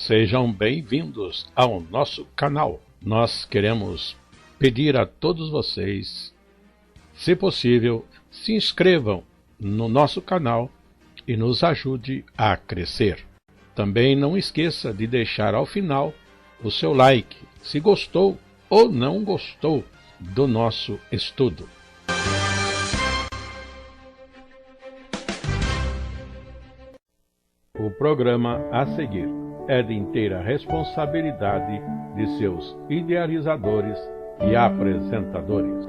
Sejam bem-vindos ao nosso canal. Nós queremos pedir a todos vocês, se possível, se inscrevam no nosso canal e nos ajude a crescer. Também não esqueça de deixar ao final o seu like, se gostou ou não gostou do nosso estudo. O programa a seguir é de inteira responsabilidade de seus idealizadores e apresentadores.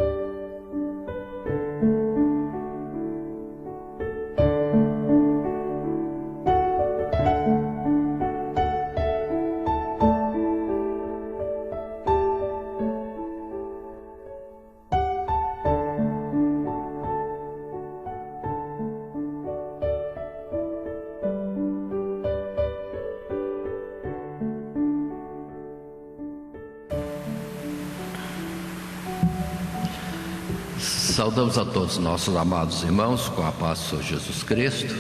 Saudamos a todos nossos amados irmãos com a paz do Senhor Jesus Cristo.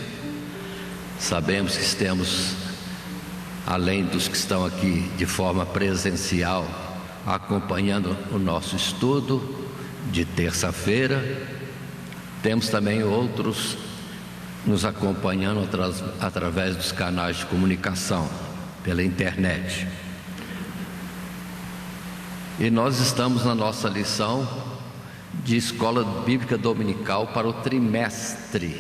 Sabemos que estamos, além dos que estão aqui de forma presencial, acompanhando o nosso estudo de terça-feira, temos também outros nos acompanhando através dos canais de comunicação, pela internet. E nós estamos na nossa lição de Escola Bíblica Dominical para o trimestre.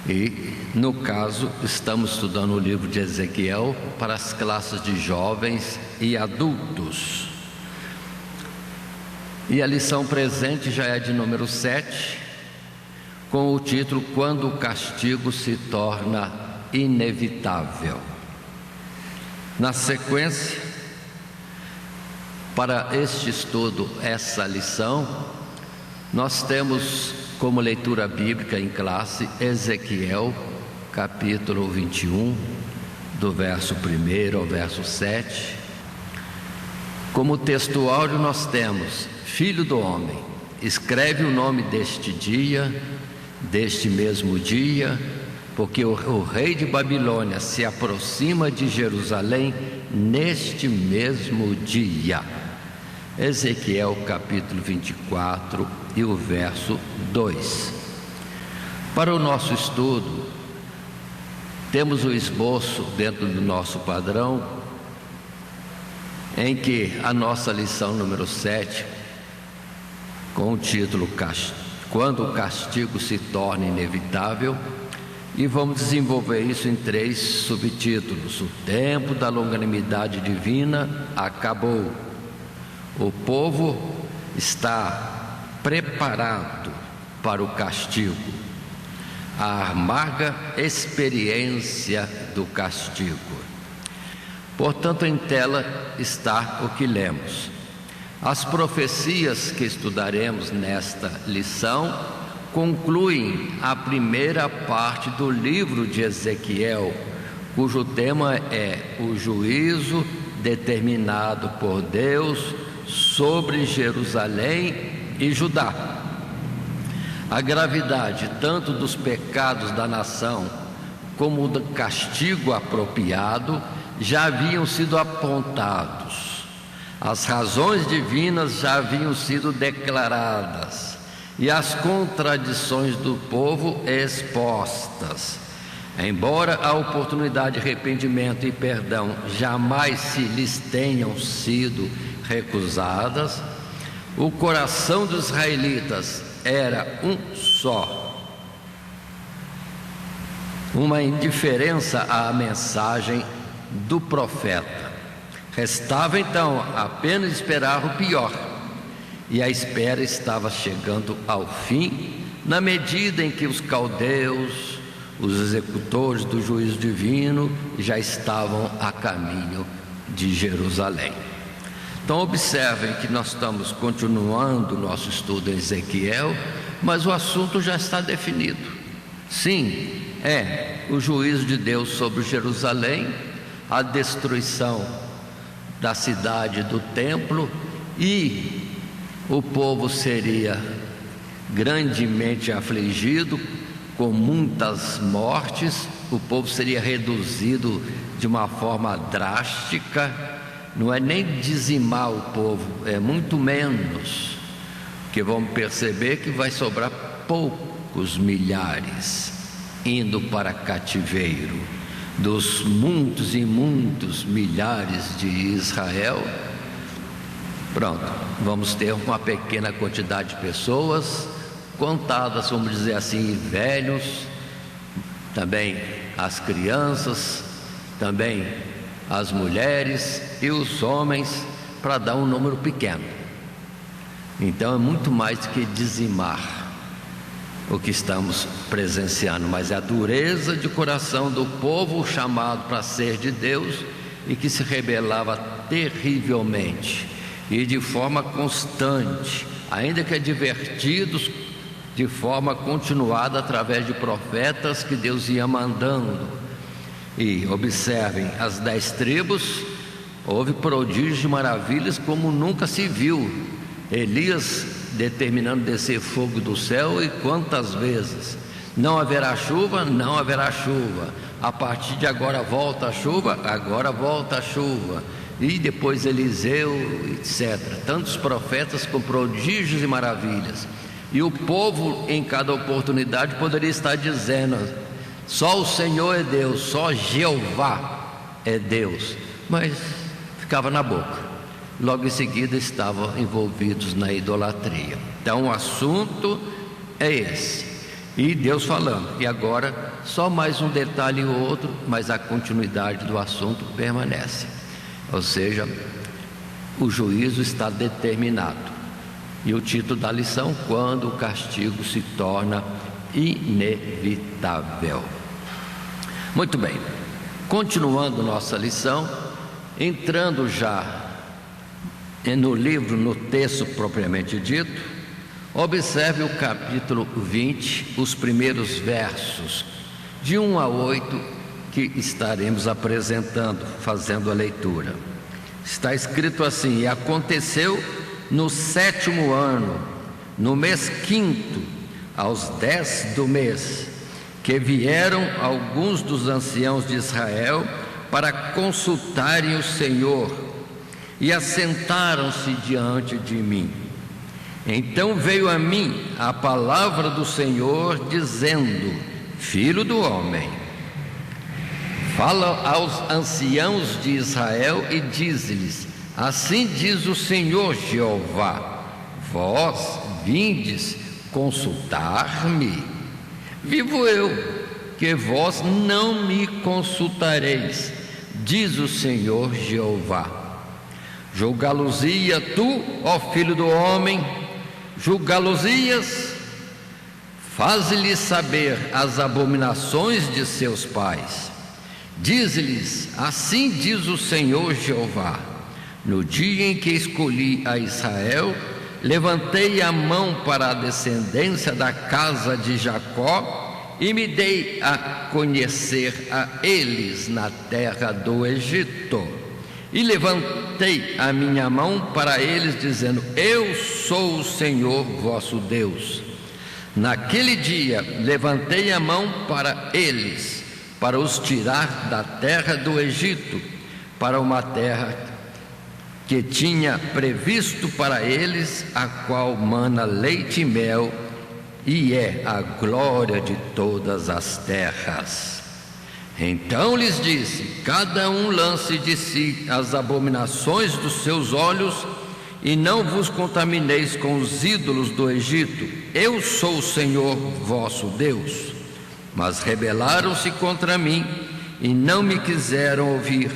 E, no caso, estamos estudando o livro de Ezequiel para as classes de jovens e adultos. E a lição presente já é de número 7, com o título Quando o castigo se torna inevitável. Na sequência, para este estudo, essa lição, nós temos como leitura bíblica em classe Ezequiel, capítulo 21, do verso 1 ao verso 7. Como texto áudio nós temos: Filho do homem, escreve o nome deste dia, deste mesmo dia, porque o rei de Babilônia se aproxima de Jerusalém neste mesmo dia. Ezequiel capítulo 24 e o verso 2. Para o nosso estudo, temos o esboço dentro do nosso padrão, em que a nossa lição número 7, com o título Quando o castigo se torna inevitável, e vamos desenvolver isso em 3 subtítulos. O tempo da longanimidade divina acabou. O povo está preparado para o castigo. A amarga experiência do castigo. Portanto, em tela está o que lemos. As profecias que estudaremos nesta lição concluem a primeira parte do livro de Ezequiel, cujo tema é o juízo determinado por Deus sobre Jerusalém e Judá. A gravidade tanto dos pecados da nação como do castigo apropriado já haviam sido apontados. As razões divinas já haviam sido declaradas e as contradições do povo expostas. Embora a oportunidade de arrependimento e perdão jamais se lhes tenham sido recusadas, o coração dos israelitas era um só, uma indiferença à mensagem do profeta. Restava então apenas esperar o pior, e a espera estava chegando ao fim, na medida em que os caldeus, os executores do juízo divino, já estavam a caminho de Jerusalém. Então observem que nós estamos continuando o nosso estudo em Ezequiel, mas o assunto já está definido. Sim, é o juízo de Deus sobre Jerusalém, a destruição da cidade do templo, e o povo seria grandemente afligido, com muitas mortes, o povo seria reduzido de uma forma drástica. Não é nem dizimar o povo, é muito menos, que vamos perceber que vai sobrar poucos milhares indo para cativeiro. Dos muitos e muitos milhares de Israel, pronto, vamos ter uma pequena quantidade de pessoas contadas, vamos dizer assim, velhos, também as crianças, também as mulheres e os homens, para dar um número pequeno. Então é muito mais do que dizimar o que estamos presenciando, mas é a dureza de coração do povo chamado para ser de Deus e que se rebelava terrivelmente e de forma constante, ainda que advertidos de forma continuada através de profetas que Deus ia mandando. E observem, as 10 tribos, houve prodígios e maravilhas como nunca se viu. Elias determinando descer fogo do céu, e quantas vezes? Não haverá chuva, não haverá chuva. A partir de agora volta a chuva, agora volta a chuva. E depois Eliseu, etc. Tantos profetas com prodígios e maravilhas. E o povo, em cada oportunidade, poderia estar dizendo: só o Senhor é Deus, só Jeová é Deus. Mas ficava na boca. Logo em seguida estavam envolvidos na idolatria. Então o assunto é esse. E Deus falando. E agora só mais um detalhe ou outro, mas a continuidade do assunto permanece. Ou seja, o juízo está determinado. E o título da lição: quando o castigo se torna inevitável. Muito bem, continuando nossa lição, entrando já no livro, no texto propriamente dito, observe o capítulo 20, os primeiros versos, de 1 a 8, que estaremos apresentando, fazendo a leitura. Está escrito assim: e aconteceu no 7º ano, no mês 5º, aos 10 do mês, que vieram alguns dos anciãos de Israel para consultarem o Senhor, e assentaram-se diante de mim. Então veio a mim a palavra do Senhor, dizendo: filho do homem, fala aos anciãos de Israel e diz-lhes: assim diz o Senhor Jeová, vós vindes consultar-me? Vivo eu, que vós não me consultareis, diz o Senhor Jeová. Julgá-los-ia tu, ó filho do homem, julgá-los-ias? Faze-lhes saber as abominações de seus pais. Diz-lhes: assim diz o Senhor Jeová, no dia em que escolhi a Israel, levantei a mão para a descendência da casa de Jacó e me dei a conhecer a eles na terra do Egito. E levantei a minha mão para eles, dizendo: eu sou o Senhor vosso Deus. Naquele dia levantei a mão para eles, para os tirar da terra do Egito, para uma terra que tinha previsto para eles, a qual mana leite e mel, e é a glória de todas as terras. Então lhes disse: cada um lance de si as abominações dos seus olhos, e não vos contamineis com os ídolos do Egito. Eu sou o Senhor vosso Deus. Mas rebelaram-se contra mim e não me quiseram ouvir.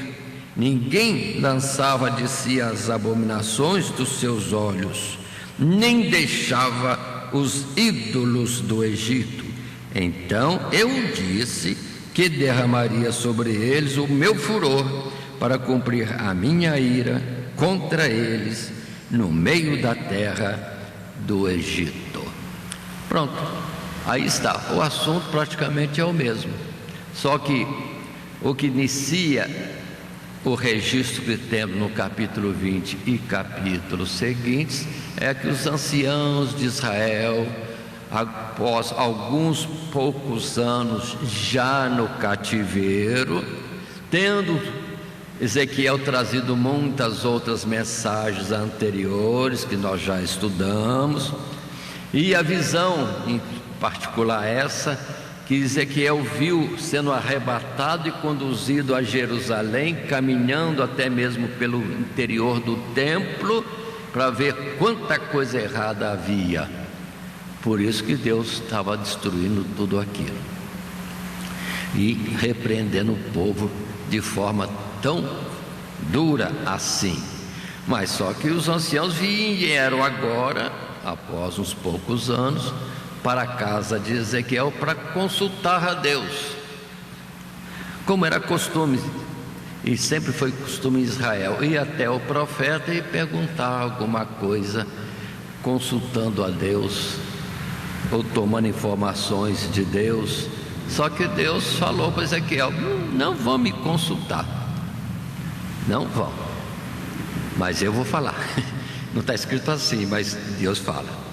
Ninguém lançava de si as abominações dos seus olhos, nem deixava os ídolos do Egito. Então eu disse que derramaria sobre eles o meu furor, para cumprir a minha ira contra eles no meio da terra do Egito. Pronto, aí está. O assunto praticamente é o mesmo, só que o que inicia o registro que temos no capítulo 20 e capítulos seguintes é que os anciãos de Israel, após alguns poucos anos já no cativeiro, tendo Ezequiel trazido muitas outras mensagens anteriores que nós já estudamos, e a visão em particular essa que Ezequiel viu sendo arrebatado e conduzido a Jerusalém, caminhando até mesmo pelo interior do templo para ver quanta coisa errada havia. Por isso que Deus estava destruindo tudo aquilo e repreendendo o povo de forma tão dura assim. Mas só que os anciãos vieram agora, após uns poucos anos, para a casa de Ezequiel para consultar a Deus, como era costume, e sempre foi costume em Israel, ir até o profeta e perguntar alguma coisa, consultando a Deus, ou tomando informações de Deus. Só que Deus falou para Ezequiel: não vão me consultar, não vão, mas eu vou falar. Não está escrito assim, mas Deus fala.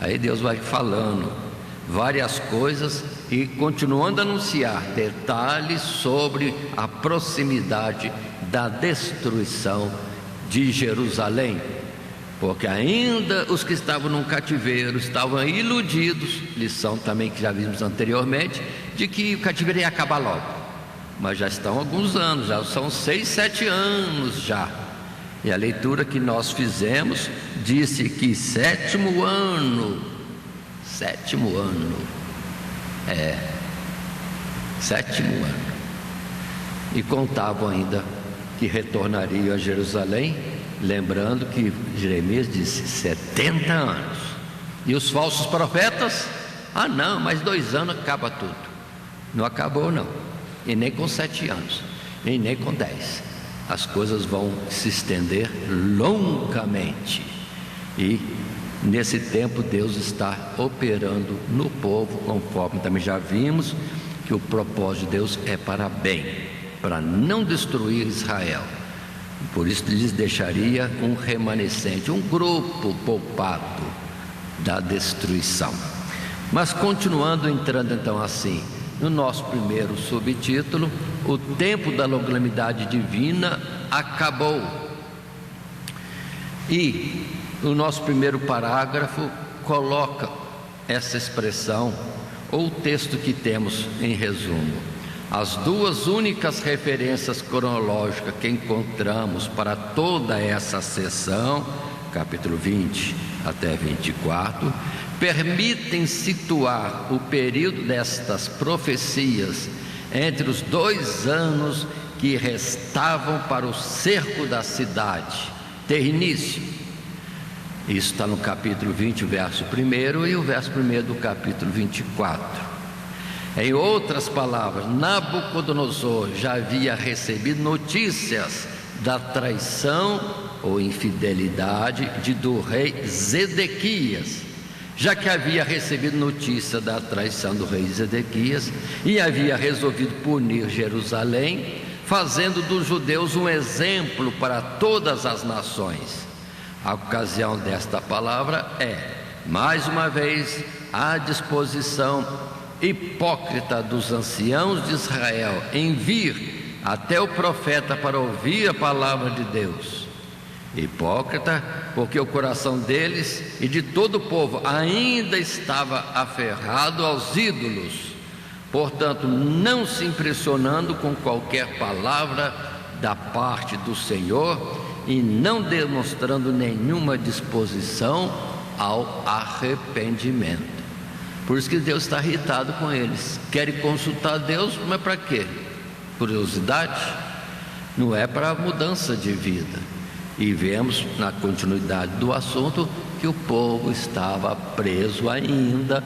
Aí Deus vai falando várias coisas e continuando a anunciar detalhes sobre a proximidade da destruição de Jerusalém, porque ainda os que estavam no cativeiro estavam iludidos, lição também que já vimos anteriormente, de que o cativeiro ia acabar logo, mas já estão alguns anos, já são 6, 7 anos já. E a leitura que nós fizemos disse que sétimo ano, sétimo ano, e contavam ainda que retornariam a Jerusalém, lembrando que Jeremias disse 70 anos, e os falsos profetas, não, mais 2 anos acaba tudo. Não acabou não, e nem com 7 anos, e nem com 10. As coisas vão se estender longamente, e nesse tempo Deus está operando no povo, conforme também já vimos que o propósito de Deus é para bem, para não destruir Israel. Por isso lhes deixaria um remanescente, um grupo poupado da destruição. Mas continuando, entrando então assim no nosso primeiro subtítulo, o tempo da longanimidade divina acabou. E o nosso primeiro parágrafo coloca essa expressão, ou o texto que temos em resumo. As duas únicas referências cronológicas que encontramos para toda essa sessão, capítulo 20 até 24, permitem situar o período destas profecias entre os 2 anos que restavam para o cerco da cidade ter início. Isso está no capítulo 20, verso 1 e o verso 1 do capítulo 24. Em outras palavras, Nabucodonosor já havia recebido notícias da traição ou infidelidade do rei Zedequias, já que havia recebido notícia da traição do rei Zedequias e havia resolvido punir Jerusalém, fazendo dos judeus um exemplo para todas as nações. A ocasião desta palavra é, mais uma vez, a disposição hipócrita dos anciãos de Israel em vir até o profeta para ouvir a palavra de Deus. Hipócrita porque o coração deles e de todo o povo ainda estava aferrado aos ídolos, portanto não se impressionando com qualquer palavra da parte do Senhor e não demonstrando nenhuma disposição ao arrependimento. Por isso que Deus está irritado com eles. Querem consultar Deus, mas para quê? Curiosidade? Não é para mudança de vida. E vemos na continuidade do assunto que o povo estava preso ainda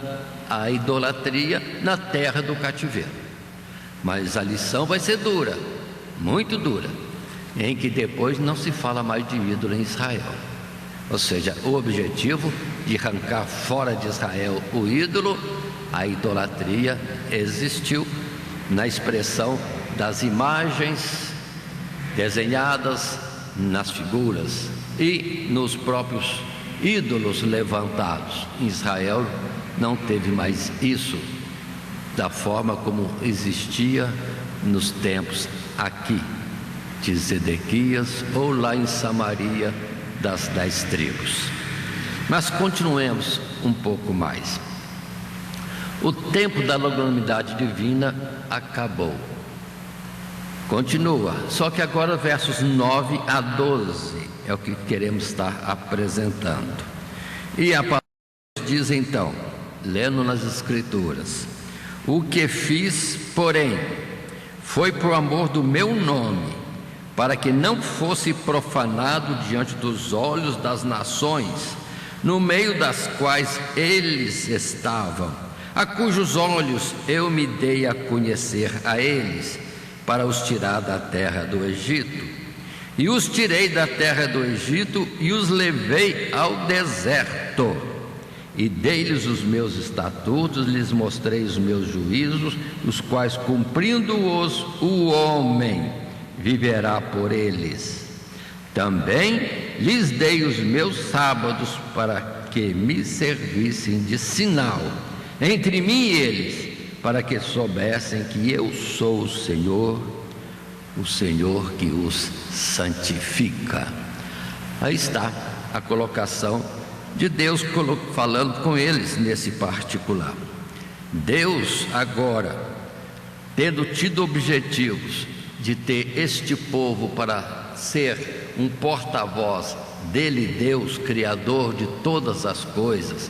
à idolatria na terra do cativeiro. Mas a lição vai ser dura, muito dura, em que depois não se fala mais de ídolo em Israel. Ou seja, o objetivo de arrancar fora de Israel o ídolo, a idolatria, existiu na expressão das imagens desenhadas nas figuras e nos próprios ídolos levantados. Em Israel não teve mais isso da forma como existia nos tempos aqui de Zedequias ou lá em Samaria das 10 tribos. Mas continuemos um pouco mais. O tempo da longanimidade divina acabou. Continua, só que agora versos 9 a 12 é o que queremos estar apresentando. E a palavra diz então, lendo nas Escrituras: o que fiz, porém, foi por amor do meu nome, para que não fosse profanado diante dos olhos das nações, no meio das quais eles estavam, a cujos olhos eu me dei a conhecer a eles, para os tirar da terra do Egito. E os tirei da terra do Egito e os levei ao deserto. E dei-lhes os meus estatutos, lhes mostrei os meus juízos, os quais, cumprindo-os, o homem viverá por eles. Também lhes dei os meus sábados para que me servissem de sinal entre mim e eles, para que soubessem que eu sou o Senhor que os santifica. Aí está a colocação de Deus falando com eles nesse particular. Deus agora, tendo tido objetivos de ter este povo para ser um porta-voz dele, Deus, Criador de todas as coisas,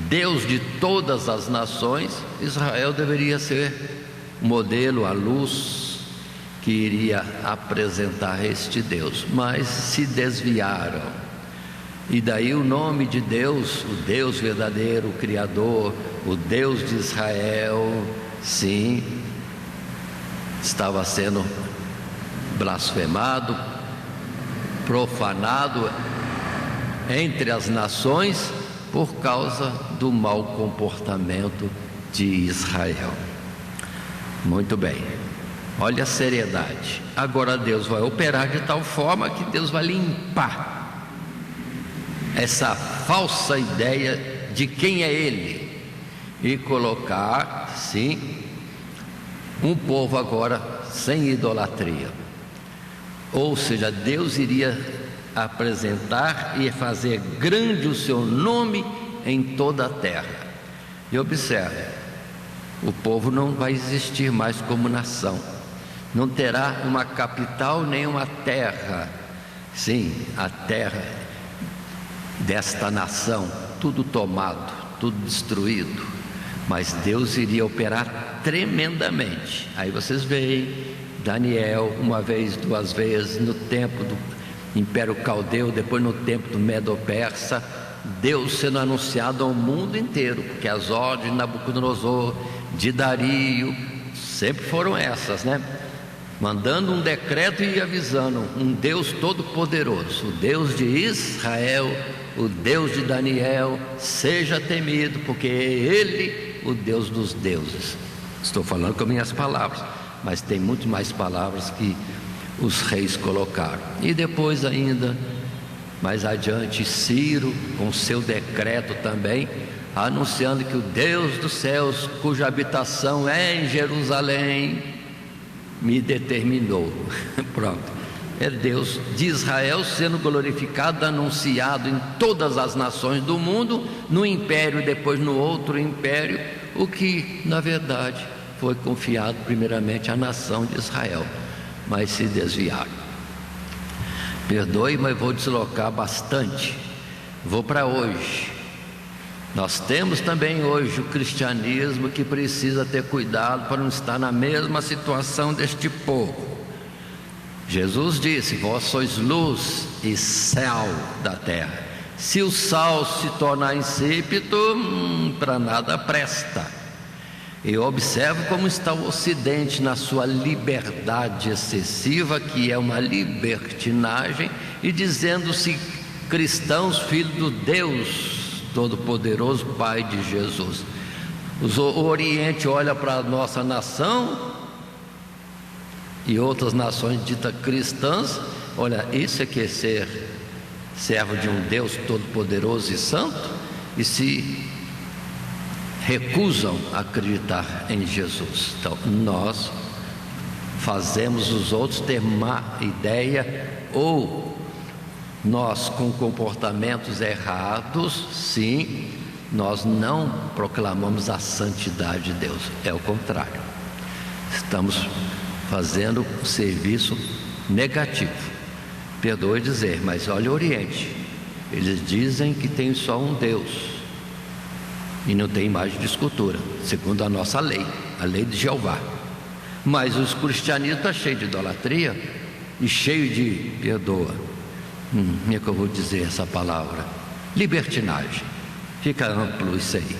Deus de todas as nações, Israel deveria ser o modelo, a luz que iria apresentar este Deus, mas se desviaram. E daí o nome de Deus, o Deus verdadeiro, o Criador, o Deus de Israel, sim, estava sendo blasfemado, profanado entre as nações, por causa do mau comportamento de Israel. Muito bem, olha a seriedade. Agora Deus vai operar de tal forma que Deus vai limpar essa falsa ideia de quem é Ele e colocar, sim, um povo agora sem idolatria. Ou seja, Deus iria apresentar e fazer grande o seu nome em toda a terra. E observe, o povo não vai existir mais como nação, não terá uma capital nem uma terra. Sim, a terra desta nação, tudo tomado, tudo destruído, mas Deus iria operar tremendamente. Aí vocês veem Daniel uma vez, duas vezes, no tempo do Império Caldeu, depois no tempo do Medo-Persa, Deus sendo anunciado ao mundo inteiro, porque as ordens de Nabucodonosor, de Dario, sempre foram essas, né? Mandando um decreto e avisando, um Deus todo-poderoso, o Deus de Israel, o Deus de Daniel, seja temido, porque é Ele o Deus dos deuses. Estou falando com minhas palavras, mas tem muito mais palavras que os reis colocaram. E depois ainda, mais adiante, Ciro, com seu decreto também, anunciando que o Deus dos céus, cuja habitação é em Jerusalém, me determinou. Pronto, é Deus de Israel sendo glorificado, anunciado em todas as nações do mundo, no império e depois no outro império, o que na verdade foi confiado primeiramente à nação de Israel, mas se desviaram. Perdoe, mas vou deslocar bastante. Vou para hoje. Nós temos também hoje o cristianismo que precisa ter cuidado para não estar na mesma situação deste povo. Jesus disse: vós sois luz e sal da terra. Se o sal se tornar insípido, para nada presta. E observe como está o Ocidente na sua liberdade excessiva, que é uma libertinagem, e dizendo-se cristãos, filhos do Deus Todo-Poderoso, Pai de Jesus. O Oriente olha para a nossa nação e outras nações ditas cristãs, olha, isso é que é ser servo de um Deus Todo-Poderoso e Santo, e se recusam acreditar em Jesus. Então, nós fazemos os outros ter má ideia, ou nós, com comportamentos errados, sim, nós não proclamamos a santidade de Deus. É o contrário. Estamos fazendo um serviço negativo. Perdoe dizer, mas olha o Oriente. Eles dizem que tem só um Deus e não tem imagem de escultura, segundo a nossa lei, a lei de Jeová. Mas o cristianismo está cheio de idolatria e cheio de, perdoa, como é que eu vou dizer essa palavra? Libertinagem. Fica amplo isso aí.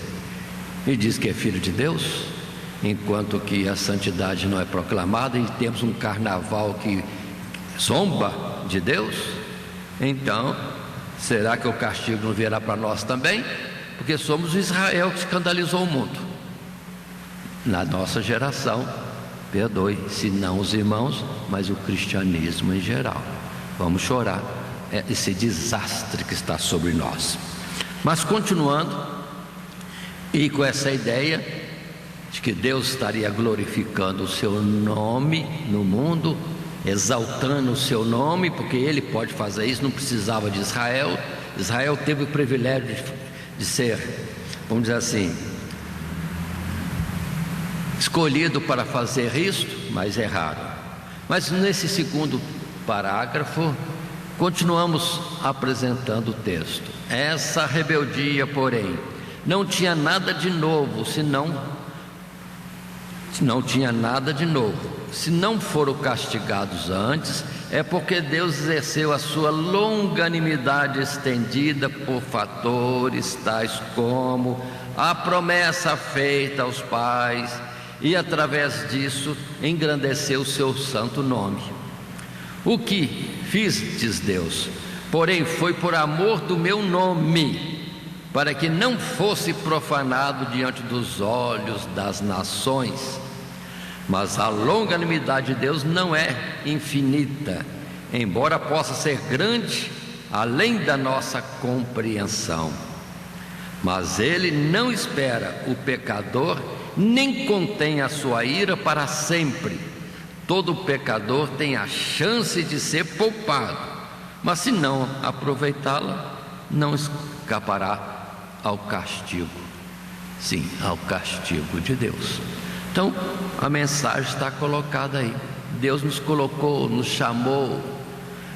E diz que é filho de Deus, enquanto que a santidade não é proclamada, e temos um carnaval que zomba de Deus. Então, será que o castigo não virá para nós também? Porque somos Israel que escandalizou o mundo. Na nossa geração, perdoe, se não os irmãos, mas o cristianismo em geral. Vamos chorar esse desastre que está sobre nós. Mas continuando, e com essa ideia de que Deus estaria glorificando o seu nome no mundo, exaltando o seu nome, porque Ele pode fazer isso, não precisava de Israel. Israel teve o privilégio de ser, vamos dizer assim, escolhido para fazer isso, mas erraram. Mas nesse segundo parágrafo, continuamos apresentando o texto. Essa rebeldia, porém, não tinha nada de novo, se não foram castigados antes, é porque Deus exerceu a sua longanimidade estendida por fatores tais como a promessa feita aos pais, e através disso engrandeceu o seu santo nome. O que fizes, Deus, porém foi por amor do meu nome, para que não fosse profanado diante dos olhos das nações. Mas a longanimidade de Deus não é infinita, embora possa ser grande além da nossa compreensão. Mas Ele não espera o pecador, nem contém a sua ira para sempre. Todo pecador tem a chance de ser poupado, mas se não aproveitá-la, não escapará ao castigo. Sim, ao castigo de Deus. Então, a mensagem está colocada aí. Deus nos colocou, nos chamou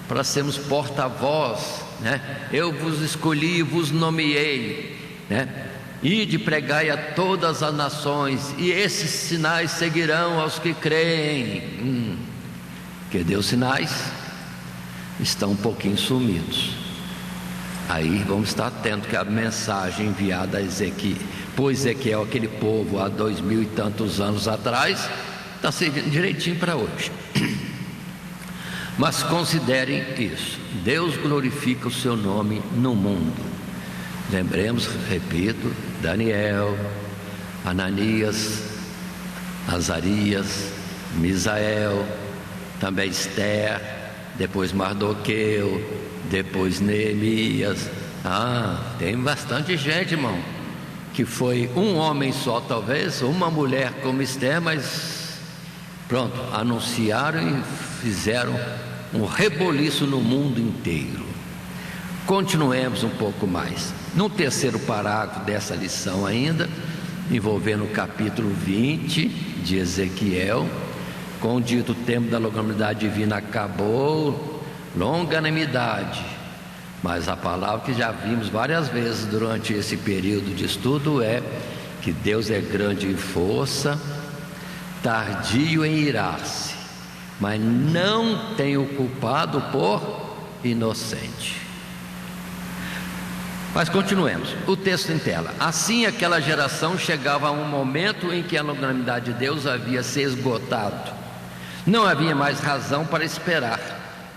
para sermos porta-voz, né? Eu vos escolhi e vos nomeei, né? Ide, pregai a todas as nações, e esses sinais seguirão aos que creem. Que Deus sinais estão um pouquinho sumidos. Aí vamos estar atentos que a mensagem enviada a Ezequiel, por Ezequiel, aquele povo há 2000 e tantos anos atrás, está servindo direitinho para hoje. Mas considerem isso: Deus glorifica o seu nome no mundo. Lembremos, repito, Daniel, Ananias, Azarias, Misael, também Esther, depois Mardoqueu, depois Neemias. Tem bastante gente, irmão, que foi um homem só talvez, uma mulher como Esther, mas pronto, anunciaram e fizeram um reboliço no mundo inteiro. Continuemos um pouco mais. No terceiro parágrafo dessa lição ainda, envolvendo o capítulo 20 de Ezequiel, com o dito tempo da longanimidade divina acabou, longanimidade. Mas a palavra que já vimos várias vezes durante esse período de estudo é que Deus é grande em força, tardio em irar-se, mas não tem o culpado por inocente. Mas continuemos, o texto em tela. Assim aquela geração chegava a um momento em que a longanimidade de Deus havia se esgotado. Não havia mais razão para esperar.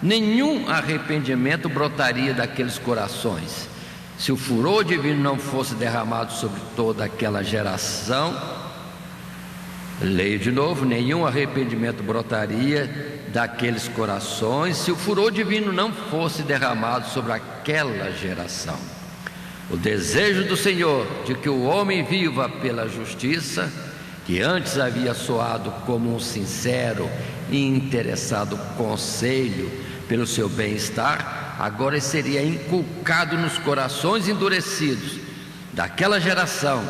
Nenhum arrependimento brotaria daqueles corações. Se o furor divino não fosse derramado sobre toda aquela geração, leio de novo, nenhum arrependimento brotaria daqueles corações, se o furor divino não fosse derramado sobre aquela geração. O desejo do Senhor de que o homem viva pela justiça, que antes havia soado como um sincero e interessado conselho pelo seu bem-estar, agora seria inculcado nos corações endurecidos daquela geração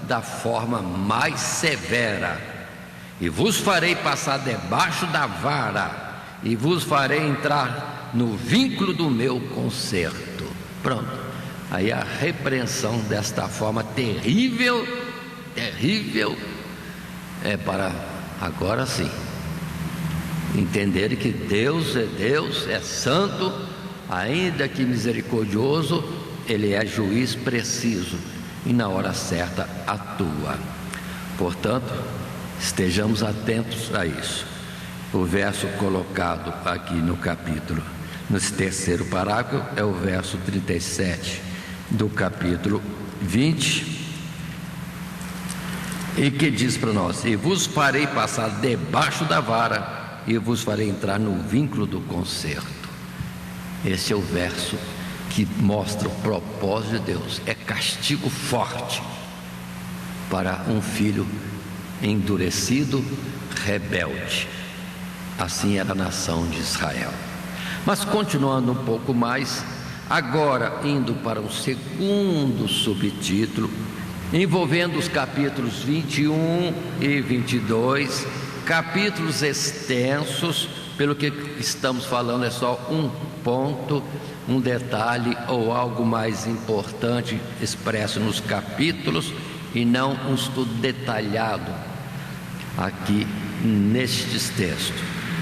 da forma mais severa. E vos farei passar debaixo da vara, e vos farei entrar no vínculo do meu conserto. Pronto, aí a repreensão desta forma terrível, é para agora sim entenderem que Deus, é santo, ainda que misericordioso, Ele é juiz preciso e na hora certa atua. Portanto, estejamos atentos a isso. O verso colocado aqui no capítulo, no terceiro parágrafo, é o verso 37 do capítulo 20, e que diz para nós: e vos farei passar debaixo da vara, e vos farei entrar no vínculo do conserto. Esse é o verso que mostra o propósito de Deus. É castigo forte para um filho endurecido, rebelde. Assim era a nação de Israel. Mas continuando um pouco mais, agora indo para um segundo subtítulo, envolvendo os capítulos 21 e 22, capítulos extensos. Pelo que estamos falando é só um ponto, um detalhe ou algo mais importante expresso nos capítulos e não um estudo detalhado aqui nestes textos.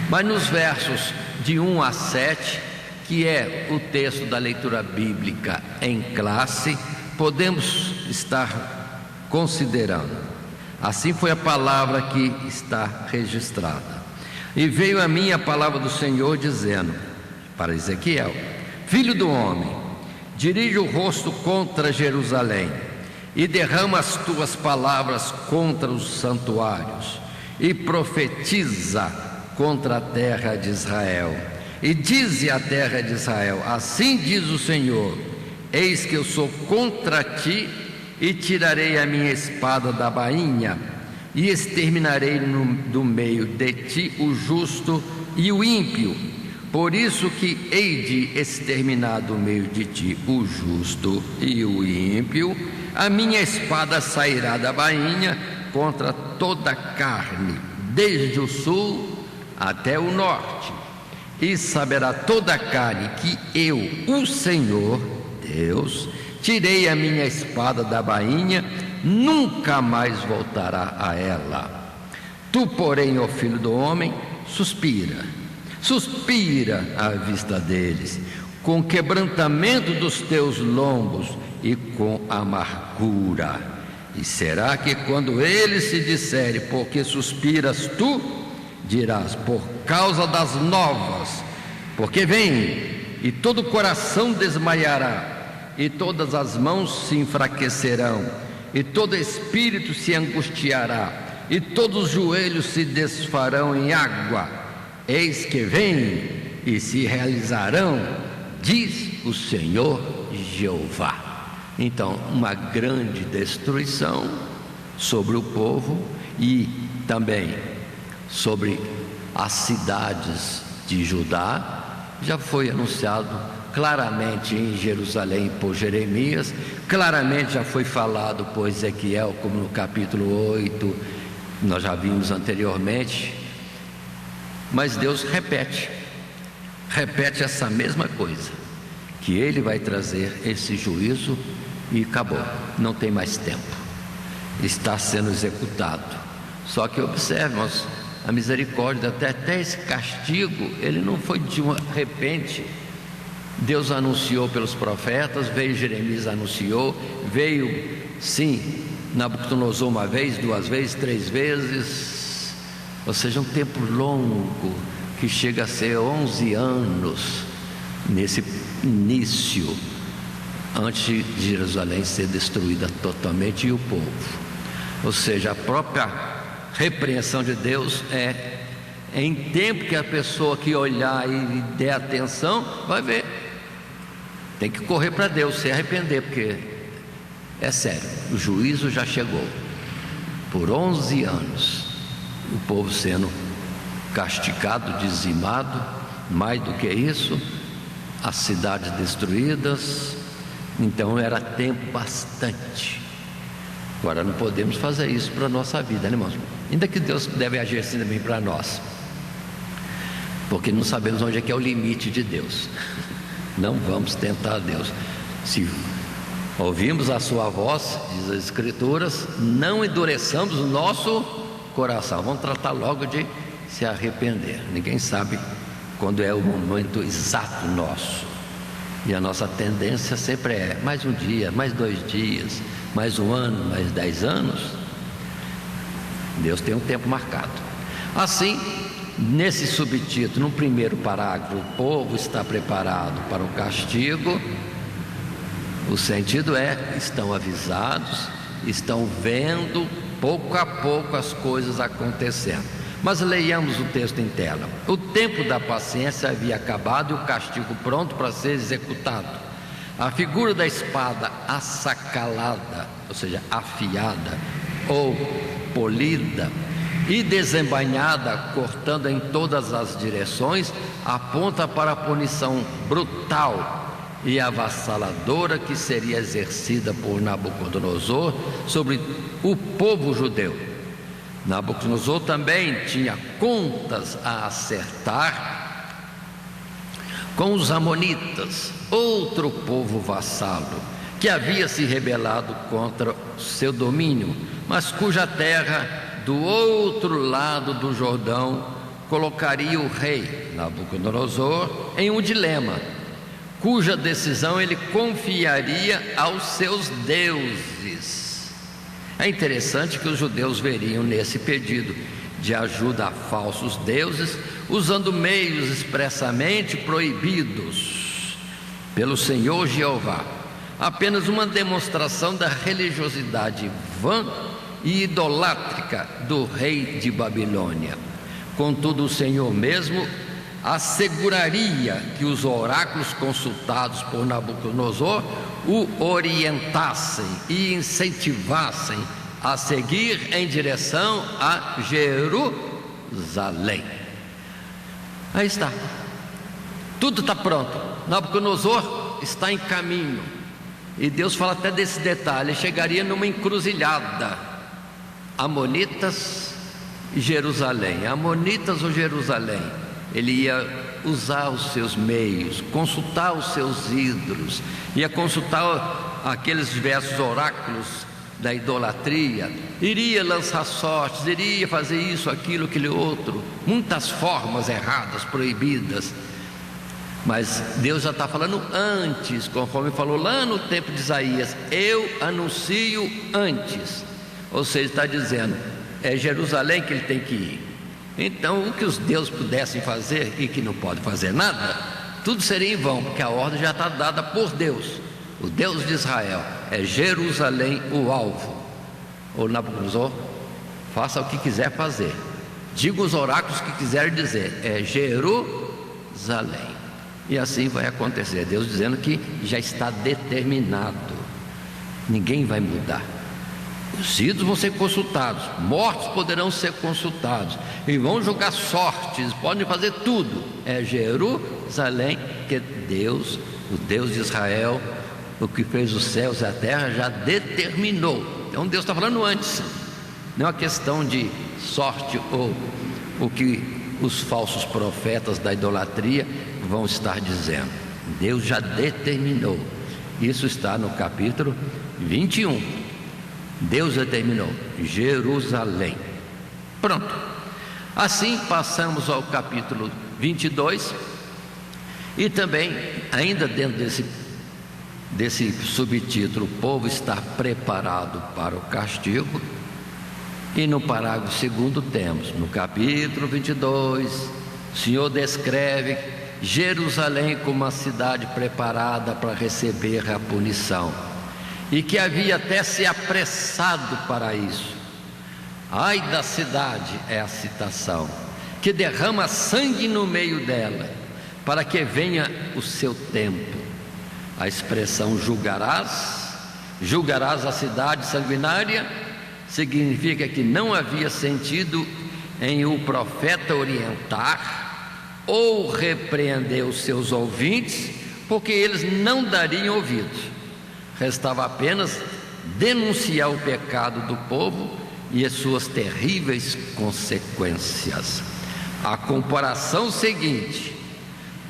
Mas nos versos de 1 a 7, que é o texto da leitura bíblica em classe, podemos estar considerando. Assim foi a palavra que está registrada. E veio a mim a palavra do Senhor dizendo para Ezequiel: filho do homem, dirige o rosto contra Jerusalém e derrama as tuas palavras contra os santuários e profetiza contra a terra de Israel. E dize à terra de Israel: assim diz o Senhor, eis que eu sou contra ti e tirarei a minha espada da bainha e exterminarei do meio de ti o justo e o ímpio. Por isso que hei de exterminar do meio de ti o justo e o ímpio. A minha espada sairá da bainha contra toda a carne, desde o sul até o norte. E saberá toda a carne que eu, o Senhor Deus, tirei a minha espada da bainha, nunca mais voltará a ela. Tu, porém, ó filho do homem, suspira à vista deles, com quebrantamento dos teus lombos e com amargura. E será que quando eles se disserem: porque suspiras tu? Dirás: por causa das novas, porque vem, e todo coração desmaiará, e todas as mãos se enfraquecerão, e todo espírito se angustiará, e todos os joelhos se desfarão em água. Eis que vem, e se realizarão, diz o Senhor Jeová. Então, uma grande destruição sobre o povo e também sobre as cidades de Judá. Já foi anunciado claramente em Jerusalém por Jeremias, claramente já foi falado por Ezequiel, como no capítulo 8, nós já vimos anteriormente. Mas Deus repete essa mesma coisa, que Ele vai trazer esse juízo e acabou, não tem mais tempo, está sendo executado. Só que observemos a misericórdia, até esse castigo, ele não foi de repente. Deus anunciou pelos profetas, veio Jeremias, anunciou, veio sim Nabucodonosor uma vez, duas vezes, três vezes, ou seja, um tempo longo, que chega a ser 11 anos nesse início, antes de Jerusalém ser destruída totalmente e o povo. Ou seja, a própria repreensão de Deus é em tempo que a pessoa que olhar e der atenção vai ver. Tem que correr para Deus, se arrepender, porque É sério, o juízo já chegou. Por 11 anos, o povo sendo castigado, dizimado, mais do que isso, as cidades destruídas. Então era tempo bastante. Agora não podemos fazer isso para a nossa vida, né, irmãos? Ainda que Deus deve agir assim também para nós, porque não sabemos onde é que é o limite de Deus. Não vamos tentar Deus. Se ouvimos a sua voz, diz as Escrituras, não endureçamos o nosso coração. Vamos tratar logo de se arrepender. Ninguém sabe quando é o momento exato nosso. E a nossa tendência sempre é mais um dia, mais 2 dias, mais um ano, mais 10 anos. Deus tem um tempo marcado. Assim, nesse subtítulo, no primeiro parágrafo, o povo está preparado para o castigo. O sentido é, estão avisados, estão vendo pouco a pouco as coisas acontecendo. Mas leiamos o texto em tela. O tempo da paciência havia acabado e o castigo pronto para ser executado. A figura da espada assacalada, ou seja, afiada ou polida e desembainhada, cortando em todas as direções, aponta para a punição brutal e avassaladora que seria exercida por Nabucodonosor sobre o povo judeu. Nabucodonosor também tinha contas a acertar com os amonitas, outro povo vassalo, que havia se rebelado contra seu domínio, mas cuja terra do outro lado do Jordão colocaria o rei Nabucodonosor em um dilema, cuja decisão ele confiaria aos seus deuses. É interessante que os judeus veriam nesse pedido de ajuda a falsos deuses, usando meios expressamente proibidos pelo Senhor Jeová, apenas uma demonstração da religiosidade vã e idolátrica do rei de Babilônia. Contudo, o Senhor mesmo asseguraria que os oráculos consultados por Nabucodonosor o orientassem e incentivassem a seguir em direção a Jerusalém. Aí está, tudo está pronto. Nabucodonosor está em caminho, e Deus fala até desse detalhe: ele chegaria numa encruzilhada, Amonitas e Jerusalém. Amonitas ou Jerusalém? Ele ia usar os seus meios, consultar os seus ídolos, ia consultar aqueles diversos oráculos da idolatria, iria lançar sortes, iria fazer isso, aquilo, aquele outro, muitas formas erradas, proibidas. Mas Deus já está falando antes, conforme falou lá no tempo de Isaías: eu anuncio antes. Ou seja, está dizendo, é Jerusalém que ele tem que ir. Então, o que os deuses pudessem fazer e que não podem fazer nada, tudo seria em vão, porque a ordem já está dada por Deus, o Deus de Israel. É Jerusalém o alvo. Ô Nabucodonosor, faça o que quiser fazer, diga os oráculos que quiser dizer, é Jerusalém. E assim vai acontecer. Deus dizendo que já está determinado, ninguém vai mudar. Os ídolos vão ser consultados, mortos poderão ser consultados, e vão jogar sortes, podem fazer tudo. É Jerusalém que Deus, o Deus de Israel, o que fez os céus e a terra, já determinou. Então Deus está falando antes, não é uma questão de sorte ou o que os falsos profetas da idolatria vão estar dizendo. Deus já determinou. Isso está no capítulo 21. Deus determinou Jerusalém. Pronto. Assim passamos ao capítulo 22. E também, ainda dentro desse subtítulo, o povo está preparado para o castigo. E no parágrafo 2 temos, no capítulo 22, o Senhor descreve Jerusalém como uma cidade preparada para receber a punição, e que havia até se apressado para isso. Ai da cidade, é a citação, que derrama sangue no meio dela, para que venha o seu tempo. A expressão julgarás Julgarás a cidade sanguinária significa que não havia sentido em o profeta orientar ou repreender os seus ouvintes, porque eles não dariam ouvidos. Restava apenas denunciar o pecado do povo e as suas terríveis consequências. A comparação seguinte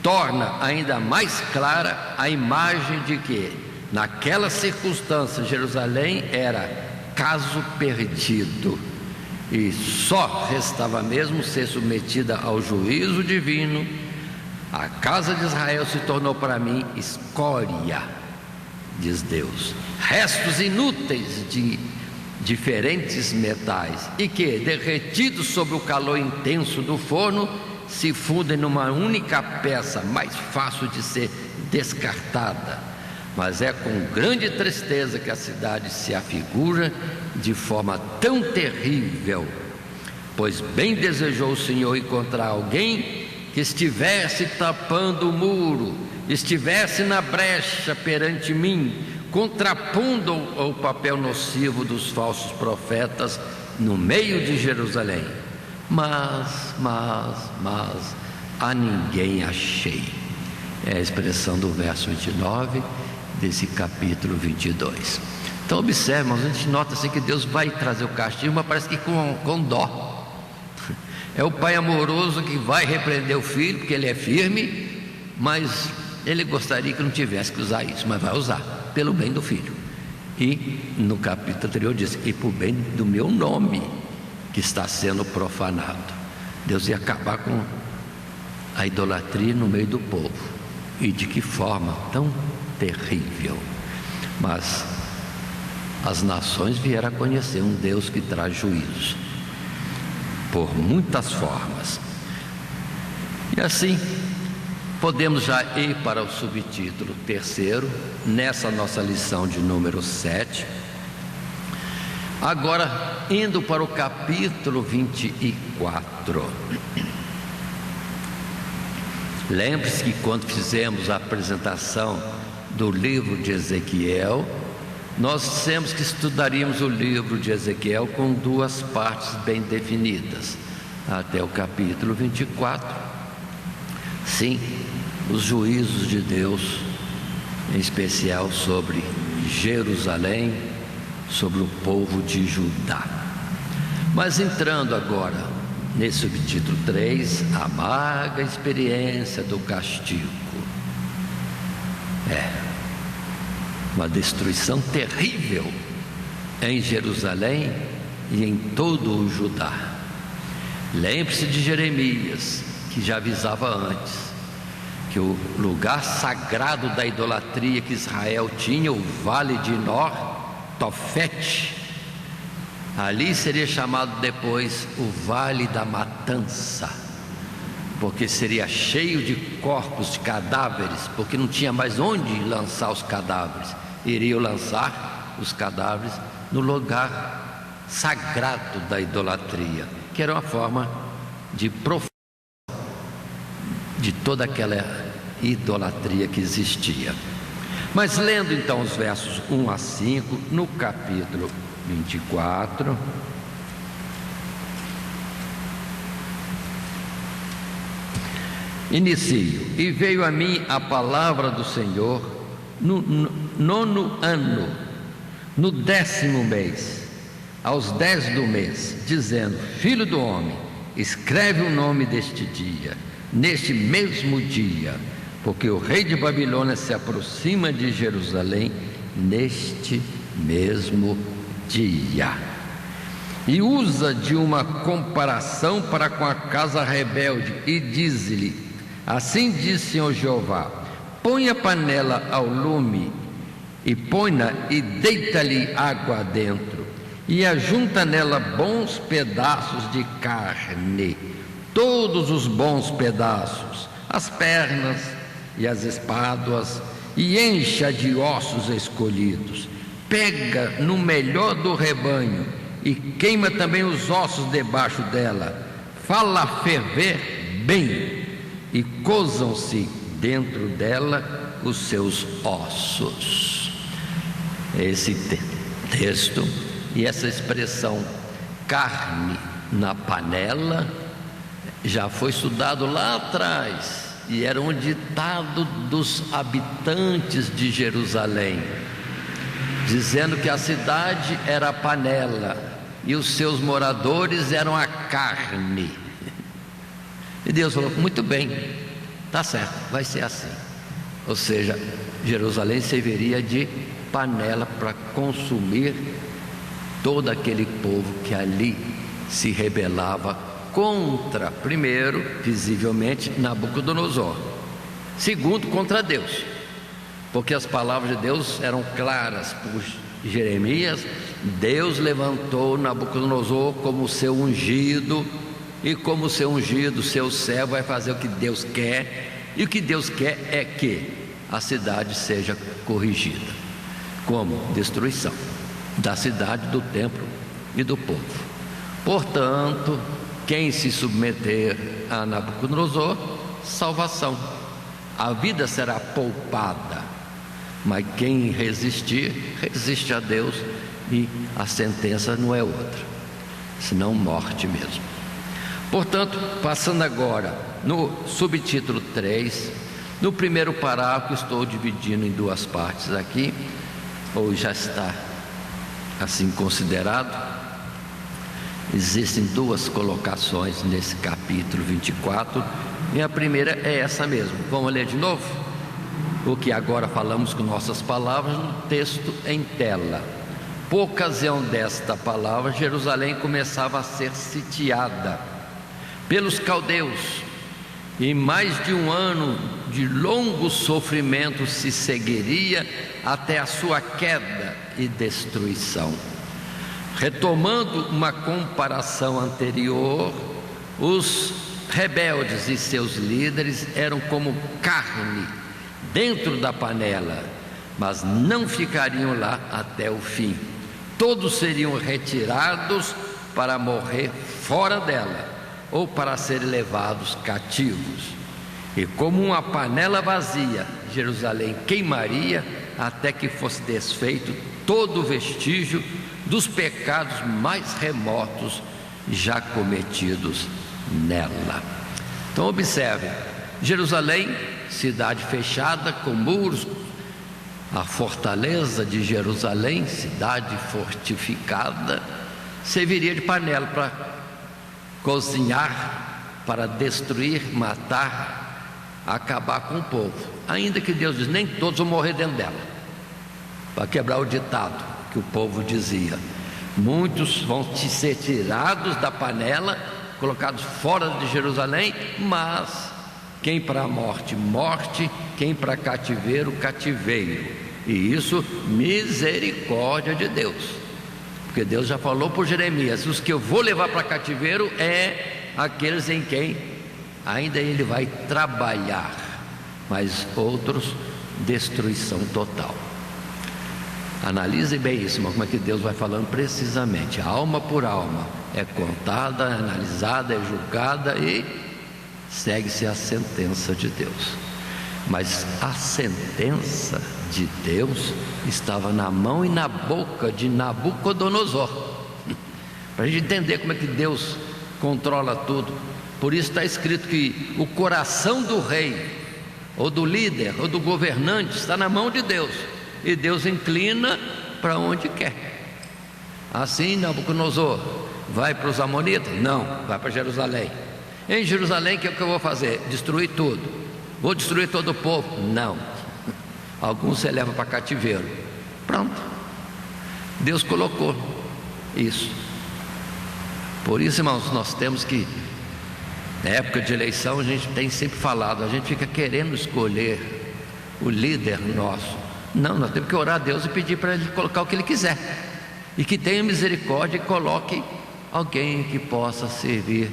torna ainda mais clara a imagem de que, naquela circunstância, Jerusalém era caso perdido e só restava mesmo ser submetida ao juízo divino. A casa de Israel se tornou para mim escória, diz Deus, restos inúteis de diferentes metais, e que, derretidos sob o calor intenso do forno, se fundem numa única peça, mais fácil de ser descartada. Mas é com grande tristeza que a cidade se afigura de forma tão terrível, pois bem desejou o Senhor encontrar alguém que estivesse tapando o muro, estivesse na brecha perante mim, contrapondo ao papel nocivo dos falsos profetas no meio de Jerusalém. Mas a ninguém achei. É a expressão do verso 29 desse capítulo 22. Então observe, mas a gente nota assim que Deus vai trazer o castigo, mas parece que com dó. É o pai amoroso que vai repreender o filho, porque ele é firme, mas ele gostaria que não tivesse que usar isso, mas vai usar, pelo bem do filho. E no capítulo anterior diz: e por bem do meu nome, que está sendo profanado. Deus ia acabar com a idolatria no meio do povo. E de que forma tão terrível. Mas as nações vieram a conhecer um Deus que traz juízo por muitas formas. E assim podemos já ir para o subtítulo terceiro, nessa nossa lição de número 7. Agora, indo para o capítulo 24. Lembre-se que quando fizemos a apresentação do livro de Ezequiel, nós dissemos que estudaríamos o livro de Ezequiel com duas partes bem definidas, até o capítulo 24. Sim, os juízos de Deus, em especial sobre Jerusalém, sobre o povo de Judá. Mas entrando agora nesse subtítulo 3, a amarga experiência do castigo. Uma destruição terrível em Jerusalém e em todo o Judá. Lembre-se de Jeremias, que já avisava antes que o lugar sagrado da idolatria que Israel tinha, o vale de Nor, Tofete, ali seria chamado depois o Vale da Matança, porque seria cheio de corpos, de cadáveres, porque não tinha mais onde lançar os cadáveres. Iriam lançar os cadáveres no lugar sagrado da idolatria, que era uma forma de profanar de toda aquela idolatria que existia. Mas lendo então os versos 1 a 5, no capítulo 24, inicio: e veio a mim a palavra do Senhor no 9º ano, no 10º mês, aos 10 do mês, dizendo: filho do homem, escreve o nome deste dia, neste mesmo dia, porque o rei de Babilônia se aproxima de Jerusalém neste mesmo dia. E usa de uma comparação para com a casa rebelde, e diz-lhe: assim diz Senhor Jeová: põe a panela ao lume, e põe-na e deita-lhe água dentro, e ajunta nela bons pedaços de carne, todos os bons pedaços, as pernas e as espáduas, e encha de ossos escolhidos. Pega no melhor do rebanho e queima também os ossos debaixo dela. Fala ferver bem, e cozam-se dentro dela os seus ossos. esse texto, e essa expressão carne na panela já foi estudado lá atrás, e era um ditado dos habitantes de Jerusalém, dizendo que a cidade era a panela e os seus moradores eram a carne. E Deus falou: muito bem, tá certo, vai ser assim. Ou seja, Jerusalém serviria de panela para consumir todo aquele povo que ali se rebelava contra, primeiro, visivelmente, Nabucodonosor, segundo, contra Deus, porque as palavras de Deus eram claras por Jeremias. Deus levantou Nabucodonosor como seu ungido, e como seu ungido, seu servo, vai fazer o que Deus quer, e o que Deus quer é que a cidade seja corrigida. Como? Destruição da cidade, do templo e do povo. Portanto, quem se submeter a Nabucodonosor, salvação, a vida será poupada. Mas quem resistir, resiste a Deus, e a sentença não é outra, senão morte mesmo. Portanto, passando agora no subtítulo 3, no primeiro parágrafo, estou dividindo em duas partes aqui, ou já está assim considerado. Existem duas colocações nesse capítulo 24, e a primeira é essa mesmo. Vamos ler de novo? O que agora falamos com nossas palavras no texto em tela. Por ocasião desta palavra, Jerusalém começava a ser sitiada pelos caldeus, e mais de um ano de longo sofrimento se seguiria até a sua queda e destruição. Retomando uma comparação anterior, os rebeldes e seus líderes eram como carne dentro da panela, mas não ficariam lá até o fim. Todos seriam retirados para morrer fora dela, ou para serem levados cativos. E como uma panela vazia, Jerusalém queimaria até que fosse desfeito todo o vestígio dos pecados mais remotos já cometidos nela. Então observe, Jerusalém, cidade fechada com muros, a fortaleza de Jerusalém, cidade fortificada, serviria de panela para cozinhar, para destruir, matar, acabar com o povo. Ainda que Deus diz, nem todos vão morrer dentro dela, para quebrar o ditado que o povo dizia: muitos vão ser tirados da panela, colocados fora de Jerusalém, mas quem para a morte, morte, quem para cativeiro, cativeiro. E isso, misericórdia de Deus, porque Deus já falou por Jeremias: os que eu vou levar para cativeiro é aqueles em quem ainda ele vai trabalhar, mas outros, destruição total. Analise bem isso, como é que Deus vai falando precisamente, alma por alma, é contada, é analisada, é julgada, e segue-se a sentença de Deus. Mas a sentença de Deus estava na mão e na boca de Nabucodonosor, para a gente entender como é que Deus controla tudo. Por isso está escrito que o coração do rei, ou do líder, ou do governante, está na mão de Deus, e Deus inclina para onde quer. Assim, Nabucodonosor vai para os amonitas? Não, vai para Jerusalém. Em Jerusalém, o que é que eu vou fazer? Destruir tudo. Vou destruir todo o povo? Não. Alguns você leva para cativeiro. Pronto. Deus colocou isso. Por isso, irmãos, nós temos que, na época de eleição, a gente tem sempre falado, a gente fica querendo escolher o líder nosso. Não, nós temos que orar a Deus e pedir para Ele colocar o que Ele quiser, e que tenha misericórdia e coloque alguém que possa servir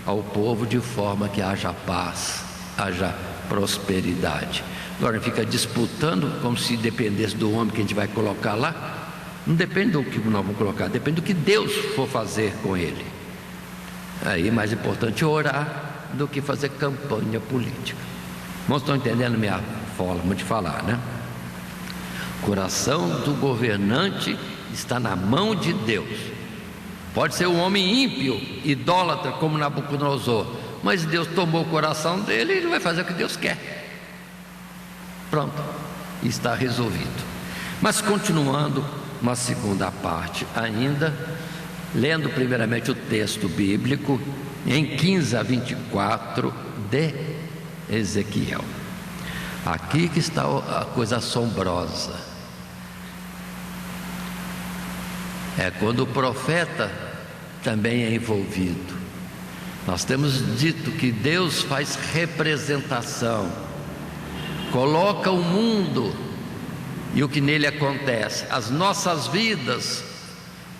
ao povo de forma que haja paz, haja prosperidade. Agora fica disputando como se dependesse do homem que a gente vai colocar lá. Não depende do que nós vamos colocar, depende do que Deus for fazer com ele. Aí mais importante orar do que fazer campanha política. Irmãos, estão entendendo minha forma de falar, né? O coração do governante está na mão de Deus. Pode ser um homem ímpio, idólatra como Nabucodonosor, mas Deus tomou o coração dele e ele vai fazer o que Deus quer. Pronto, está resolvido. Mas continuando, uma segunda parte ainda, lendo primeiramente o texto bíblico, em 15 a 24 de Ezequiel. Aqui que está a coisa assombrosa. É quando o profeta também é envolvido. Nós temos dito que Deus faz representação, coloca o mundo e o que nele acontece, as nossas vidas,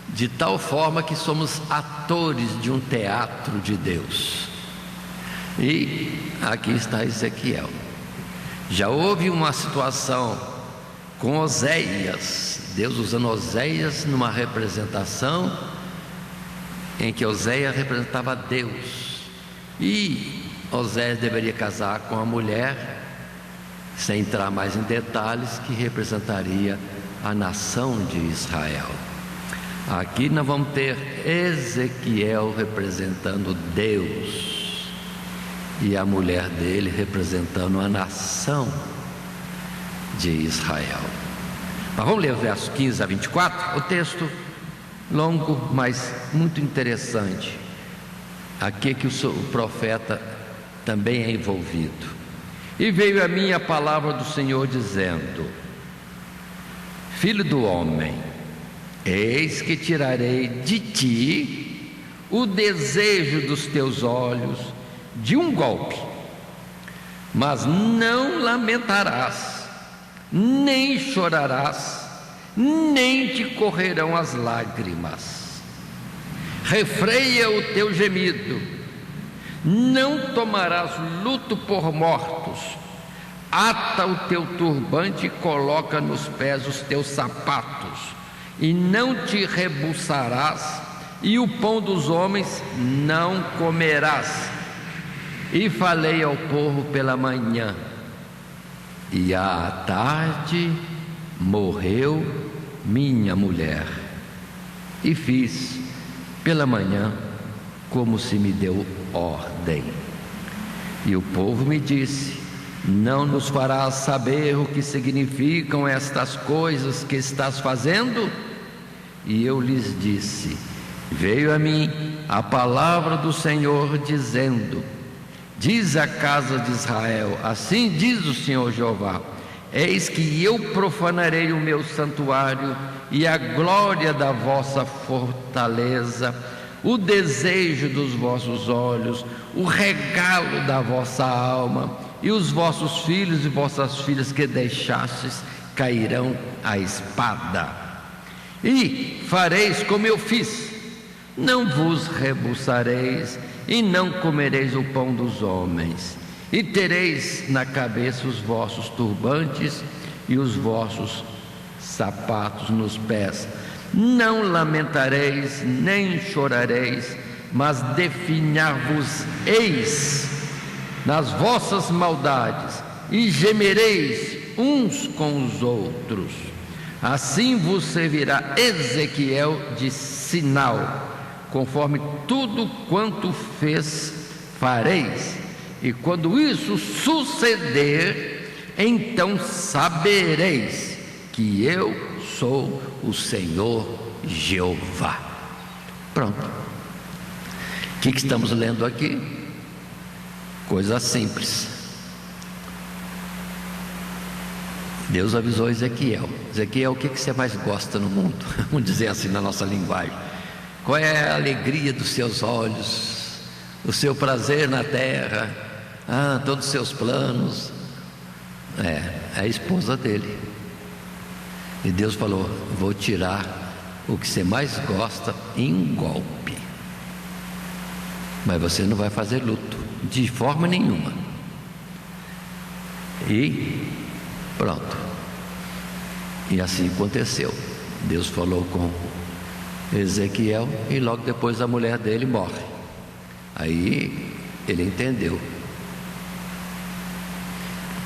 de tal forma que somos atores de um teatro de Deus. E aqui está Ezequiel. Já houve uma situação com Oséias, Deus usando Oséias numa representação em que Oséias representava Deus, e Oséias deveria casar com a mulher, sem entrar mais em detalhes, que representaria a nação de Israel. Aqui nós vamos ter Ezequiel representando Deus e a mulher dele representando a nação de Israel. Mas vamos ler o verso 15 a 24, o texto longo, mas muito interessante. Aqui que o profeta também é envolvido. E veio a mim a palavra do Senhor dizendo: Filho do homem, eis que tirarei de ti o desejo dos teus olhos de um golpe, mas não lamentarás, nem chorarás, nem te correrão as lágrimas. Refreia o teu gemido, não tomarás luto por mortos. Ata o teu turbante e coloca nos pés os teus sapatos, e não te rebuçarás, e o pão dos homens não comerás. E falei ao povo pela manhã, e à tarde morreu minha mulher. E fiz pela manhã como se me deu ordem. E o povo me disse: não nos farás saber o que significam estas coisas que estás fazendo? E eu lhes disse: veio a mim a palavra do Senhor dizendo: diz a casa de Israel, assim diz o Senhor Jeová: eis que eu profanarei o meu santuário e a glória da vossa fortaleza, o desejo dos vossos olhos, o regalo da vossa alma, e os vossos filhos e vossas filhas que deixastes cairão à espada. E fareis como eu fiz: não vos rebuçareis e não comereis o pão dos homens, e tereis na cabeça os vossos turbantes e os vossos sapatos nos pés. Não lamentareis nem chorareis, mas definhar-vos-eis nas vossas maldades, e gemereis uns com os outros. Assim vos servirá Ezequiel de sinal, conforme tudo quanto fez fareis. E quando isso suceder, então sabereis que eu sou o Senhor Jeová. Pronto. O que estamos lendo aqui? Coisa simples. Deus avisou Ezequiel: Ezequiel, o que você mais gosta no mundo? Vamos dizer assim na nossa linguagem. Qual é a alegria dos seus olhos, o seu prazer na terra, todos os seus planos? É a esposa dele. E Deus falou: vou tirar o que você mais gosta em golpe, mas você não vai fazer luto de forma nenhuma. E pronto. E assim aconteceu. Deus falou com Ezequiel e logo depois a mulher dele morre. Aí ele entendeu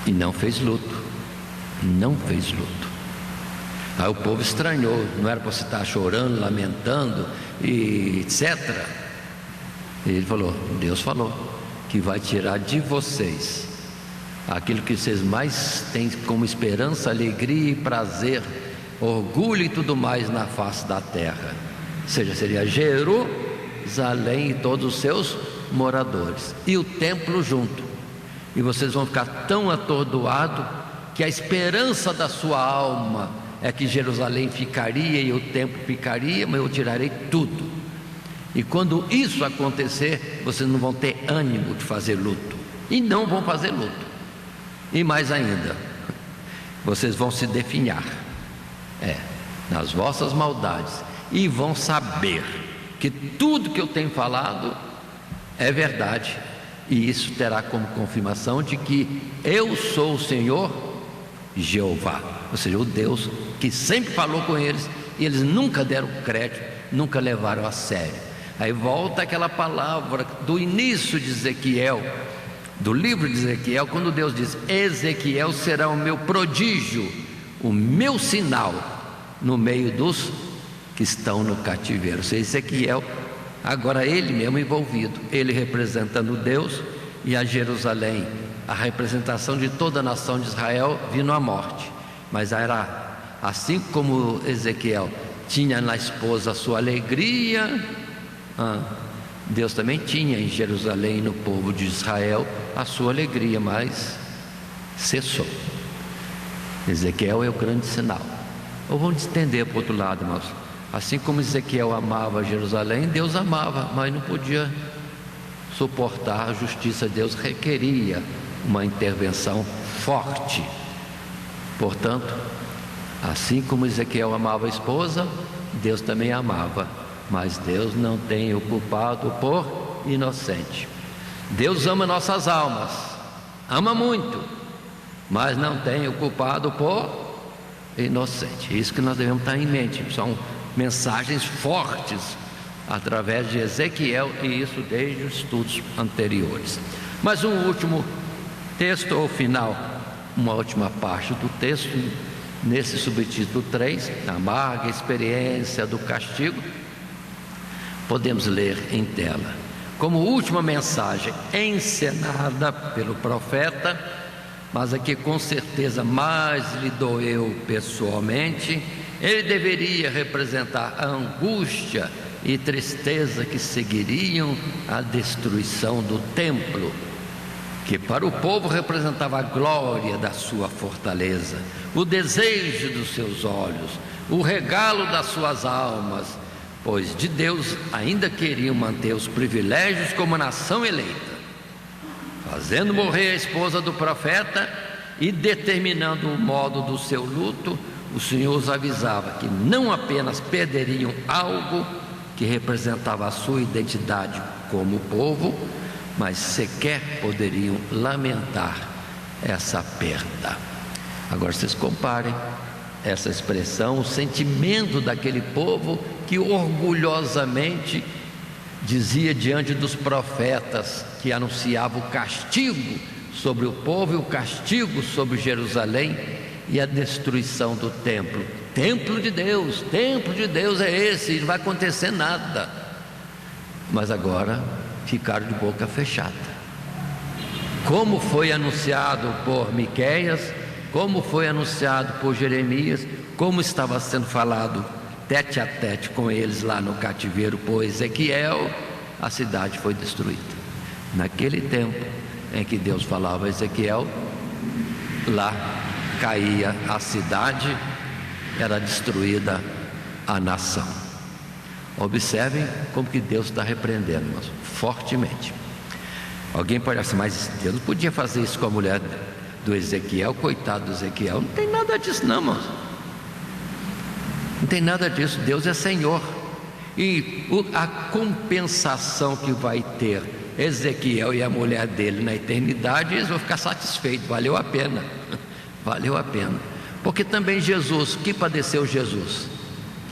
e não fez luto. Não fez luto. Aí o povo estranhou, não era para você estar chorando, lamentando, e etc. E ele falou, Deus falou que vai tirar de vocês aquilo que vocês mais têm como esperança, alegria e prazer, orgulho e tudo mais na face da terra. Ou seja, seria Jerusalém e todos os seus moradores, e o templo junto. E vocês vão ficar tão atordoados que a esperança da sua alma é que Jerusalém ficaria e o templo ficaria, mas eu tirarei tudo. E quando isso acontecer, vocês não vão ter ânimo de fazer luto, e não vão fazer luto. E mais ainda, vocês vão se definhar nas vossas maldades, e vão saber que tudo que eu tenho falado é verdade, e isso terá como confirmação de que eu sou o Senhor Jeová, ou seja, o Deus que sempre falou com eles, e eles nunca deram crédito, nunca levaram a sério. Aí volta aquela palavra do início de Ezequiel, do livro de Ezequiel, quando Deus diz: Ezequiel será o meu prodígio, o meu sinal no meio dos que estão no cativeiro. Ou seja, Ezequiel, agora ele mesmo envolvido, ele representando Deus, e a Jerusalém, a representação de toda a nação de Israel, vindo à morte. Mas era assim como Ezequiel tinha na esposa a sua alegria, Deus também tinha em Jerusalém, no povo de Israel, a sua alegria, mas cessou. Ezequiel é o grande sinal. Ou vamos entender para o outro lado, irmãos. Assim como Ezequiel amava Jerusalém, Deus amava, mas não podia suportar a justiça. Deus requeria uma intervenção forte. Portanto, assim como Ezequiel amava a esposa, Deus também amava, mas Deus não tem o culpado por inocente. Deus ama nossas almas, ama muito, mas não tem o culpado por inocente. Isso que nós devemos estar em mente. São mensagens fortes através de Ezequiel, e isso desde os estudos anteriores. Mas um último texto, ou final, uma última parte do texto, nesse subtítulo 3, a amarga experiência do castigo, podemos ler em tela. Como última mensagem encenada pelo profeta, mas aqui com certeza mais lhe doeu pessoalmente, ele deveria representar a angústia e tristeza que seguiriam a destruição do templo, que para o povo representava a glória da sua fortaleza, o desejo dos seus olhos, o regalo das suas almas, pois de Deus ainda queriam manter os privilégios como nação eleita. Fazendo morrer a esposa do profeta e determinando o modo do seu luto, o Senhor os avisava que não apenas perderiam algo que representava a sua identidade como povo, mas sequer poderiam lamentar essa perda. Agora vocês comparem essa expressão, o sentimento daquele povo que orgulhosamente dizia diante dos profetas que anunciavam o castigo sobre o povo e o castigo sobre Jerusalém e a destruição do templo. Templo de Deus é esse, não vai acontecer nada. Mas agora ficaram de boca fechada. Como foi anunciado por Miqueias, como foi anunciado por Jeremias, como estava sendo falado tete a tete com eles lá no cativeiro por Ezequiel, a cidade foi destruída. Naquele tempo em que Deus falava a Ezequiel, lá caía a cidade, era destruída a nação. Observem como que Deus está repreendendo, mas fortemente. Alguém pode assim, mas Deus não podia fazer isso com a mulher do Ezequiel, coitado do Ezequiel. Não tem nada disso não, irmãos. Não tem nada disso. Deus é Senhor, e a compensação que vai ter Ezequiel e a mulher dele na eternidade, eles vão ficar satisfeitos. Valeu a pena. Valeu a pena. Porque também Jesus, que padeceu Jesus,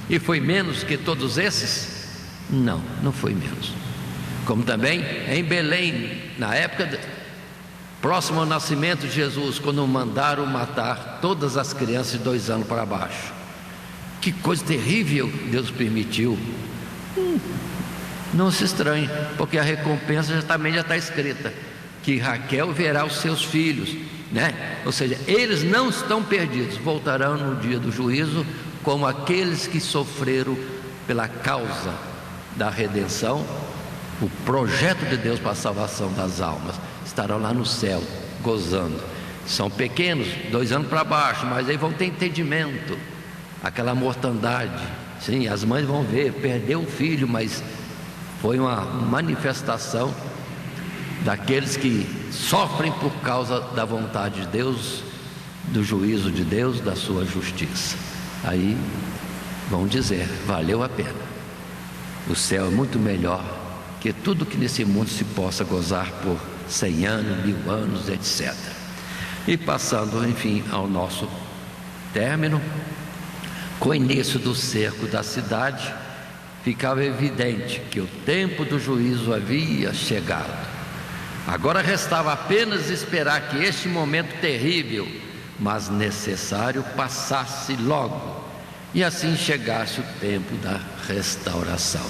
e foi menos que todos esses? Não, não foi menos. Como também em Belém, na época próximo ao nascimento de Jesus, quando mandaram matar todas as crianças de 2 anos para baixo, Que coisa terrível Deus permitiu. Não se estranhe, porque a recompensa também já está escrita, que Raquel verá os seus filhos, né? Ou seja, eles não estão perdidos, voltarão no dia do juízo como aqueles que sofreram pela causa da redenção. O projeto de Deus para a salvação das almas estarão lá no céu, gozando. São pequenos, 2 anos para baixo, mas aí vão ter entendimento. Aquela mortandade, sim, as mães vão ver, perdeu o filho, mas foi uma manifestação daqueles que sofrem por causa da vontade de Deus, do juízo de Deus, da sua justiça. Aí vão dizer, valeu a pena. O céu é muito melhor que tudo que nesse mundo se possa gozar por 100 anos, 1000 anos, etc. E passando, enfim, ao nosso término, com o início do cerco da cidade, ficava evidente que o tempo do juízo havia chegado. Agora restava apenas esperar que este momento terrível, mas necessário, passasse logo, e assim chegasse o tempo da restauração.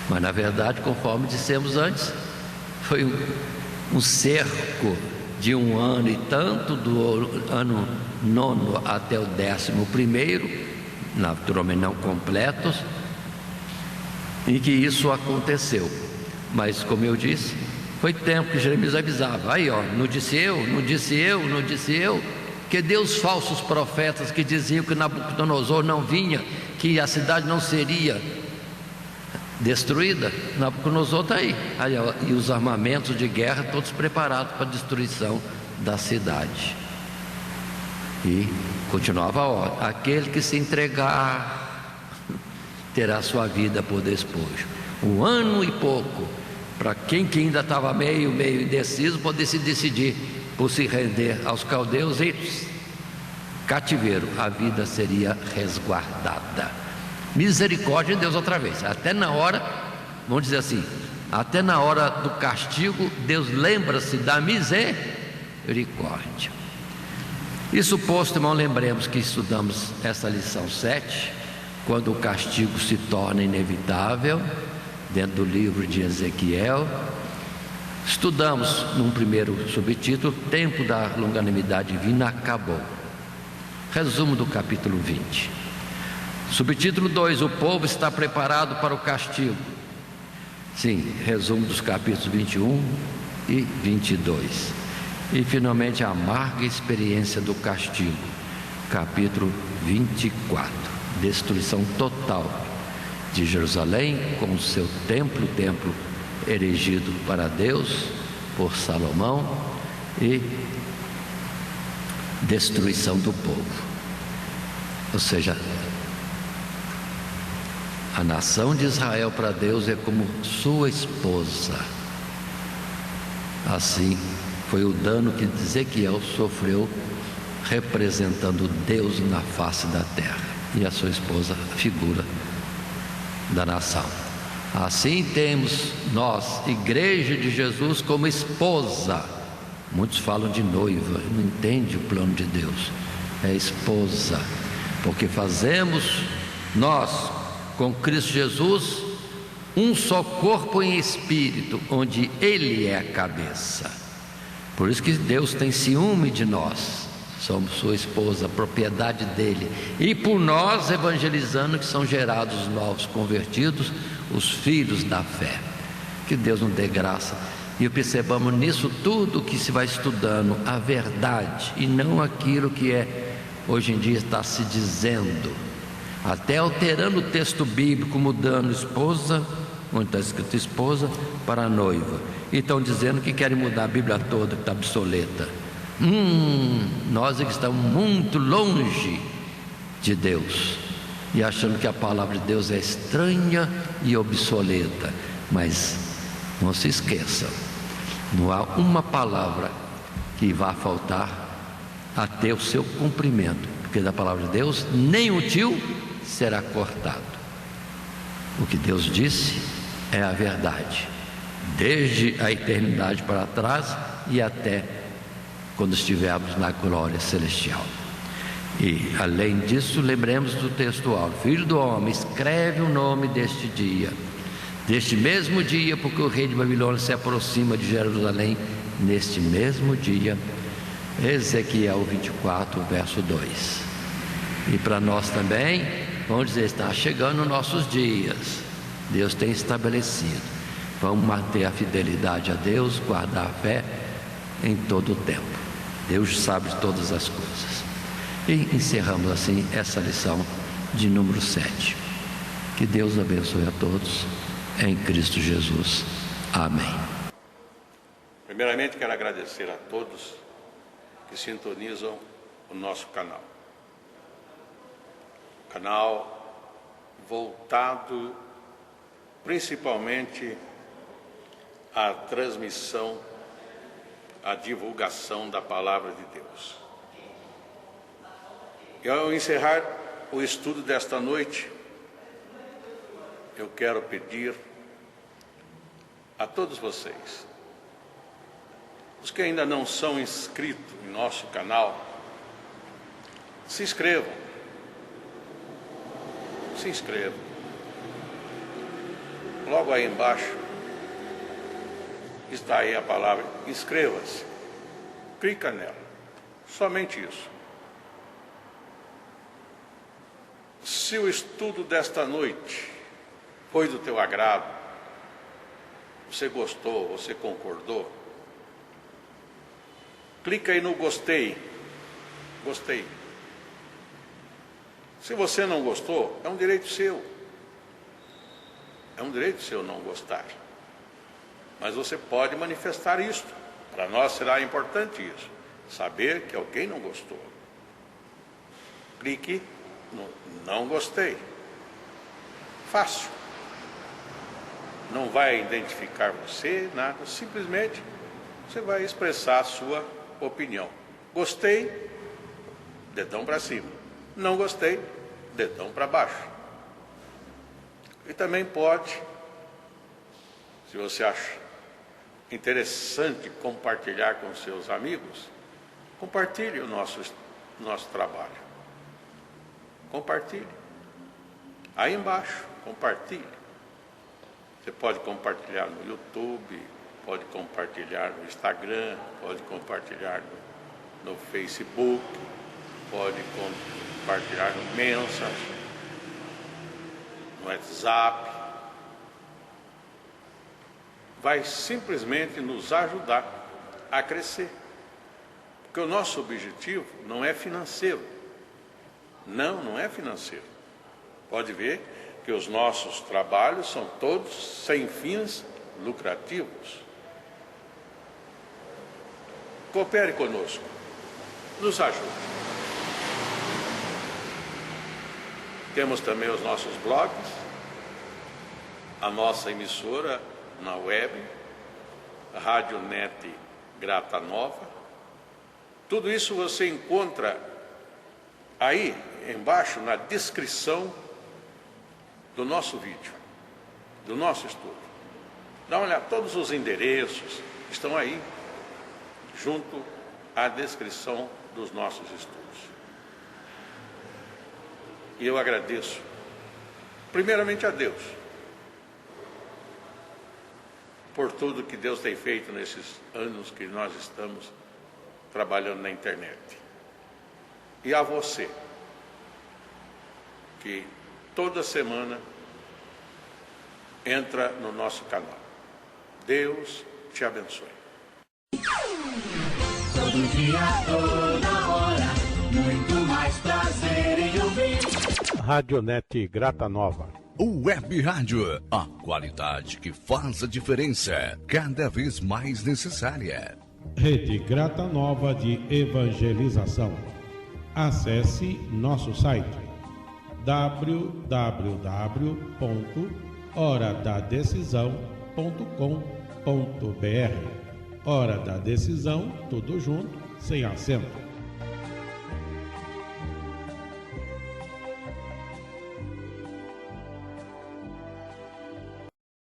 Mas na verdade, conforme dissemos antes, foi um cerco de 1 ano e tanto, do ano 9 até o 11º, naturalmente não completos, em que isso aconteceu. Mas como eu disse, foi tempo que Jeremias avisava, aí ó, não disse eu, que Deus falsos profetas que diziam que Nabucodonosor não vinha, que a cidade não seria destruída. Nabucodonosor está aí, ó, e os armamentos de guerra todos preparados para a destruição da cidade. E continuava a ordem, aquele que se entregar terá sua vida por despojo. 1 ano e pouco, para quem que ainda estava meio indeciso, poder se decidir por se render aos caldeus e cativeiro, a vida seria resguardada. Misericórdia de Deus outra vez, até na hora, vamos dizer assim, até na hora do castigo, Deus lembra-se da misericórdia. Isso posto, irmão, lembremos que estudamos essa lição 7, quando o castigo se torna inevitável, dentro do livro de Ezequiel. Estudamos num primeiro subtítulo, tempo da longanimidade divina acabou. Resumo do capítulo 20. Subtítulo 2, o povo está preparado para o castigo. Sim, resumo dos capítulos 21 e 22. E finalmente a amarga experiência do castigo, capítulo 24, destruição total de Jerusalém com o seu templo erigido para Deus por Salomão, e destruição do povo. Ou seja, a nação de Israel para Deus é como sua esposa. Assim foi o dano que Ezequiel sofreu, representando Deus na face da terra, e a sua esposa, a figura da nação. Assim temos nós, igreja de Jesus, como esposa. Muitos falam de noiva, não entende o plano de Deus. É esposa, porque fazemos nós com Cristo Jesus um só corpo em espírito, onde Ele é a cabeça. Por isso que Deus tem ciúme de nós, somos sua esposa, propriedade dele, e por nós evangelizando, que são gerados os novos convertidos, os filhos da fé. Que Deus nos dê graça e percebamos nisso tudo que se vai estudando, a verdade, e não aquilo que hoje em dia está se dizendo, até alterando o texto bíblico, mudando esposa, onde está escrito esposa, para noiva, e estão dizendo que querem mudar a Bíblia toda, que está obsoleta. Nós é que estamos muito longe de Deus, e achando que a palavra de Deus é estranha e obsoleta. Mas não se esqueçam, não há uma palavra que vá faltar até o seu cumprimento, porque da palavra de Deus nem o tio será cortado. O que Deus disse é a verdade, desde a eternidade para trás e até quando estivermos na glória celestial. E, além disso, lembremos do textual: Filho do homem, escreve o nome deste dia, deste mesmo dia, porque o rei de Babilônia se aproxima de Jerusalém neste mesmo dia. Ezequiel 24, verso 2. E para nós também, vamos dizer, está chegando nossos dias. Deus tem estabelecido. Vamos manter a fidelidade a Deus, guardar a fé em todo o tempo. Deus sabe de todas as coisas. E encerramos assim essa lição de número 7. Que Deus abençoe a todos, em Cristo Jesus. Amém. Primeiramente, quero agradecer a todos que sintonizam o nosso canal. Canal voltado principalmente à transmissão, à divulgação da Palavra de Deus. E ao encerrar o estudo desta noite, eu quero pedir a todos vocês, os que ainda não são inscritos em nosso canal, se inscrevam. Se inscrevam. Logo aí embaixo está aí a palavra inscreva-se. Clica nela. Somente isso. Se o estudo desta noite foi do teu agrado, você gostou, você concordou, clica aí no gostei. Gostei. Se você não gostou, é um direito seu. É um direito seu não gostar. Mas você pode manifestar isso. Para nós será importante isso. Saber que alguém não gostou. Clique no não gostei. Fácil. Não vai identificar você, nada. Simplesmente você vai expressar a sua opinião. Gostei, dedão para cima. Não gostei, dedão para baixo. E também pode, se você acha interessante compartilhar com seus amigos, compartilhe o nosso trabalho. Compartilhe. Aí embaixo, compartilhe. Você pode compartilhar no YouTube, pode compartilhar no Instagram, pode compartilhar no Facebook, pode compartilhar no Messenger, no WhatsApp. Vai simplesmente nos ajudar a crescer. Porque o nosso objetivo não é financeiro. Não é financeiro. Pode ver que os nossos trabalhos são todos sem fins lucrativos. Coopere conosco. Nos ajude. Temos também os nossos blogs, a nossa emissora na web, a Rádio Net Grata Nova. Tudo isso você encontra aí embaixo na descrição do nosso vídeo, do nosso estudo. Dá uma olhada, todos os endereços estão aí, junto à descrição dos nossos estudos. E eu agradeço, primeiramente a Deus, por tudo que Deus tem feito nesses anos que nós estamos trabalhando na internet. E a você, que toda semana entra no nosso canal. Deus te abençoe. Todo dia, toda hora, muito mais prazer em ouvir. Radionet Grata Nova. Web Rádio, a qualidade que faz a diferença, cada vez mais necessária. Rede Grata Nova de Evangelização. Acesse nosso site www.horadadecisão.com.br. Hora da Decisão, tudo junto, sem acento.